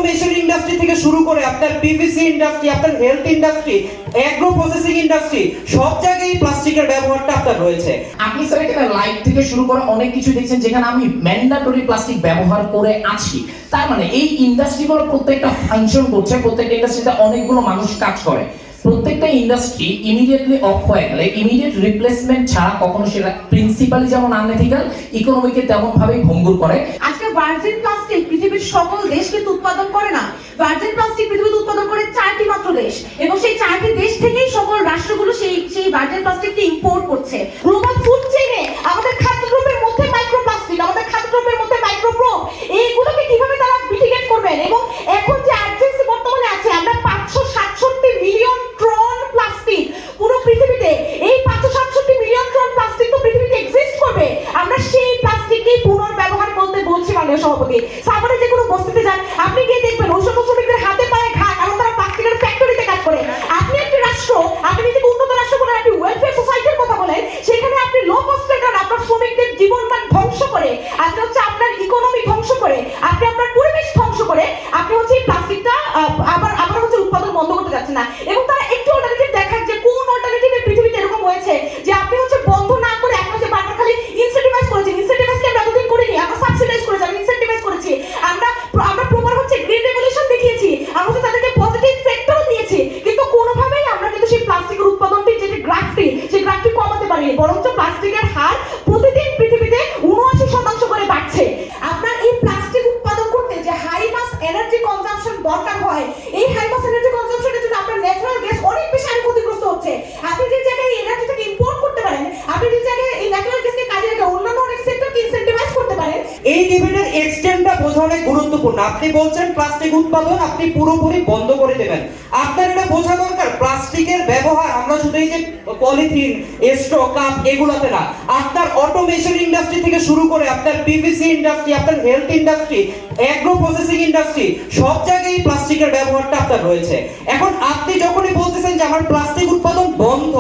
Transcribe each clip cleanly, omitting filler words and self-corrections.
Automation industry থেকে শুরু করে আপনার পিভিসি ইন্ডাস্ট্রি, আপনার health industry, agro processing industry, সব জায়গায় প্লাস্টিকের ব্যবহারটা আপনার রয়েছে। আপনি স্যার এখানে লাইট থেকে শুরু করে অনেক কিছু দেখছেন যেখানে আমি ম্যান্ডেটরি প্লাস্টিক ব্যবহার করে আছি। তার মানে এই ইন্ডাস্ট্রিগুলো প্রত্যেকটা ফাংশন করছে, প্রত্যেকটা ইন্ডাস্ট্রিতে অনেকগুলো মানুষ কাজ করে। প্রত্যেকটা ইন্ডাস্ট্রি ইমিডিয়েটলি অফ হয়ে গেলে ইমিডিয়েট রিপ্লেসমেন্ট ছাড়া কখনো সেটা প্রিন্সিপালি যেমন আনএথিক্যাল, ইকোনমিকে তেমন ভাবেই ভঙ্গুর করে। আজকে ভার্জিন প্লাস্টিক পৃথিবীর সকল দেশ কিন্তু উৎপাদন করে না। ভার্জিন প্লাস্টিক পৃথিবীতে উৎপাদন করে 4টি মাত্র দেশ, এবং সেই 4টি দেশ থেকেই সকল রাষ্ট্রগুলো সেই ভার্জিন প্লাস্টিককে ইম্পোর্ট করছে। গ্লোবাল ফুড চেইনে আমাদের খাদ্যদ্রব্যের মধ্যে মাইক্রোপ্লাস্টিক, আমাদের খাদ্যদ্রব্যের মধ্যে মাইক্রোপ্রোব, এইগুলোকে কিভাবে তারা মিটিগেট করবেন? এবং এখন যে আর্জেন্সি বর্তমানে আছে, আমরা 567 মিলিয়ন টন প্লাস্টিক পুরো পৃথিবীতে, এই 567 মিলিয়ন টন প্লাস্টিক তো পৃথিবীতে এক্সিস্ট করবে। আমরা সেই প্লাস্টিককে পুনর্ব্যবহার করতে বলছি মাননীয় সভাপতি। সাভারে যে কোনো বস্তিতে যান, আপনি গিয়ে দেখবেন ওই সকল শ্রমিকদের হাতে পায়ে ঘা, কারণ তারা প্লাস্টিকের ফ্যাক্টরিতে কাজ করে। আপনি একটি রাষ্ট্র, আপনি নিজেকে উন্নত রাষ্ট্র বলে আপনি ওয়েলফেয়ার সোসাইটির কথা বলেন, সেখানে আপনি লো কস্টের কারণে আপনার শ্রমিকদের জীবনমান ধ্বংস করে, আপনি হচ্ছে আপনার ইকোনমি ধ্বংস করে, আপনি আপনার পরিবেশ ধ্বংস করে, আপনি হচ্ছে এই প্লাস্টিকটা আবার হচ্ছে উৎপাদন বন্ধ করতে যাচ্ছেন না। এবং তারা একটু অল্টারনেটিভ দেখান যে কোন অল্টারনেটিভে পৃথিবীতে এরকম হয়েছে যে আপনি হচ্ছে বন্ধ না করে আপনি হচ্ছে বারবার খালি ইনসেন্টিভাইজ করেছেন। ইনসেন্টিভাইজকে আমরা এতদিন করিনি, আমরা সাবসিডাইজ করেছি, আমরা ইনসেন্টিভাইজ করেছি, আমরা প্রপার হচ্ছে গ্রিন রেভলিউশন দেখিয়েছি, আমরা হচ্ছে তাদেরকে পজিটিভ সেক্টরও দিয়েছি, কিন্তু কোনোভাবেই আমরা কিন্তু সেই প্লাস্টিকের উৎপাদনটি যেটি গ্রাফটি, সেই গ্রাফটি কমাতে পারিনি, বরঞ্চ প্লাস্টিকের হার প্রতিদিন পৃথিবীতে 79% করে বাড়ছে। আপনার এই প্লাস্টিক উৎপাদন করতে যে হাই মাস এনার্জি কনজাম্পশন দরকার হয়, এই হাই মাস এনার্জি কনজাম্পশনের জন্য আপনার ন্যাচারাল গ্যাস অনেক বেশি ক্ষতিগ্রস্ত হচ্ছে। আপনি যে জায়গায় এই এনার্জিটাকে ইম্পোর্ট করতে পারেন, আপনি যে জায়গায় এই ন্যাচারাল গ্যাসকে কাজে রেখে অন্যান্য অনেক সেক্টরকে ইনসেন্টিভাইজ করতে পারেন। এই ডিবেটের এক্সটেন্টটা বোঝা অনেক গুরুত্বপূর্ণ। আপনি বলছেন প্লাস্টিক উৎপাদন আপনি পুরোপুরি বন্ধ করে দেবেন। আপনার এটা বোঝা দরকার প্লাস্টিকের ব্যবহার আমরা শুধু এই যে পলিথিন, স্ট্র, কাপ এগুলোতে না, আপনার অটোমেশন ইন্ডাস্ট্রি থেকে শুরু করে আপনার পিভিসি ইন্ডাস্ট্রি, আপনার health industry, agro processing industry, সব জায়গায় প্লাস্টিকের ব্যবহারটা আপনার রয়েছে। এখন আপনি যখনই বলতেছেন যে আমার প্লাস্টিক উৎপাদন বন্ধ,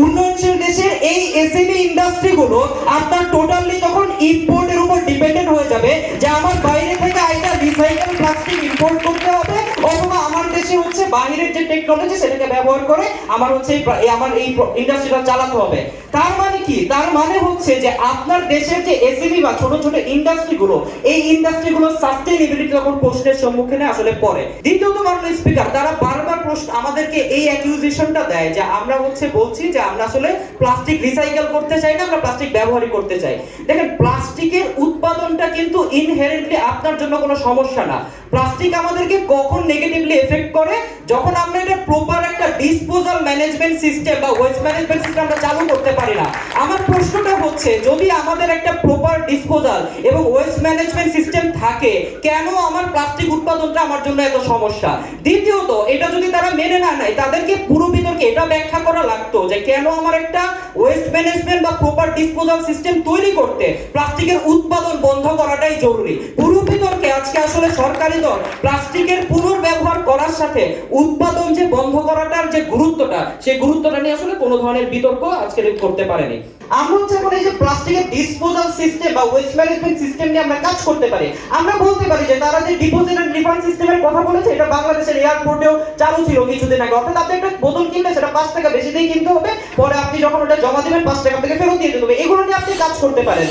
উন্নয়নশীল দেশের এই এসএমই ইন্ডাস্ট্রিগুলো আপনার টোটালি তখন ইম্পোর্টের উপর ডিপেন্ডেন্ট হয়ে যাবে, যে আমার বাইরে থেকে আইটা রিসাইকেল প্লাস্টিক ইম্পোর্ট করতে হবে, অথবা আমার দেশে হচ্ছে বাইরের যে টেকনোলজি সেটাকে ব্যবহার করে আমার হচ্ছে আমার এই ইন্ডাস্ট্রিটা চালাতে হবে। তার মানে কি? তার মানে হচ্ছে যে আপনার দেশের যে এসএমই বা ছোট ছোট ইন্ডাস্ট্রিগুলো, এই ইন্ডাস্ট্রিগুলো সাস্টেইনেবিলিটি তখন প্রশ্নের সম্মুখীনে আসলে পড়ে। দ্বিতীয়ত মাননীয় স্পিকার, তারা বারবার প্রশ্ন আমাদেরকে এই অ্যাকিউজিশনটা দেয় যে আমরা হচ্ছে বলছি যে আমরা আসলে প্লাস্টিক রিসাইকেল করতে চাই না, আমরা প্লাস্টিক ব্যবহারই করতে চাই। দেখেন প্লাস্টিকের উৎপাদনটা কিন্তু ইনহেরেন্টলি আপনার জন্য কোনো সমস্যা না। প্লাস্টিক আমাদেরকে কখন নেগেটিভলি এফেক্ট করে? যখন আমরা এটা প্রপার একটা ডিসপোজাল ম্যানেজমেন্ট সিস্টেম বা ওয়েস্ট ম্যানেজমেন্ট সিস্টেম আমরা চালু করতে পারি না। আমার প্রশ্নটা হচ্ছে যদি আমাদের একটা প্রপার ডিসপোজাল এবং ওয়েস্ট ম্যানেজমেন্ট সিস্টেম থাকে, কেন আমার প্লাস্টিক উৎপাদনটা আমার জন্য এত সমস্যা? দ্বিতীয়ত, এটা যদি তারা মেনে না নেয়, তাদেরকে পুরো বিতর্কে এটা ব্যাখ্যা করা লাগতো যে কেন আমার একটা ওয়েস্ট ম্যানেজমেন্ট বা প্রপার ডিসপোজাল সিস্টেম তৈরি করতে প্লাস্টিকের উৎপাদন বন্ধ করাটাই জরুরি। পুরো বিতর্কে আজকে আসলে সরকারি দল প্লাস্টিকের পুনর্ব্যবহার করার সাথে উৎপাদন যে বন্ধ করাটার যে গুরুত্বটা, সেই গুরুত্বটা নিয়ে আসলে কোনো ধরনের বিতর্ক আজকে করতে পারেনি। আমরা হচ্ছে এখন এই যে প্লাস্টিকের ডিসপোজাল সিস্টেম বা ওয়েস্ট ম্যানেজমেন্ট সিস্টেম নিয়ে আমরা কাজ করতে পারি। আমরা বলতে পারি যে তারা যে ডিপোজিট এন্ড রিফান্ড সিস্টেমের কথা বলেছে, এটা বাংলাদেশের এয়ারপোর্টেও চালু ছিল কিছুদিন আগে। অর্থাৎ আপনি একটা বোতল কিনলে সেটা 5 টাকা বেশি দিয়ে কিনতে হবে, পরে আপনি যখন ওটা জমা দিবেন 5 টাকা থেকে ফেরত দিয়ে দিতে হবে। এগুলো নিয়ে আপনি কাজ করতে পারেন।